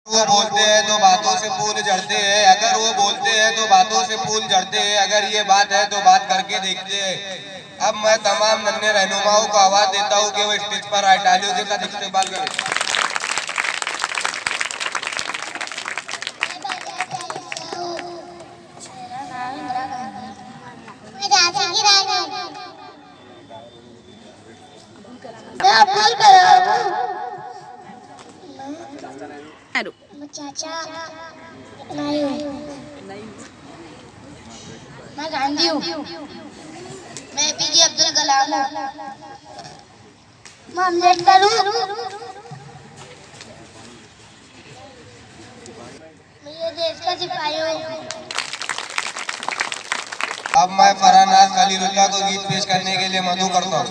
वो बोलते हैं तो बातों से फूल झड़ते हैं, अगर वो बोलते हैं तो बातों से फूल झड़ते हैं, अगर ये बात है तो बात करके देखते हैं। अब मैं तमाम नन्हे रहनुमाओं को आवाज देता हूँ कि वो स्टेज पर आए, तालियों के साथ इस्तेमाल करें। चाचा नहीं हूँ, मैं गांधी हूँ, मैं एपीजे अब्दुल कलाम हूँ, मैं अम्बेडकर हूँ, मैं ये देश का सिपाही हूँ। अब मैं फरहान खलीलुल्लाह को गीत पेश करने के लिए मधु करता हूँ।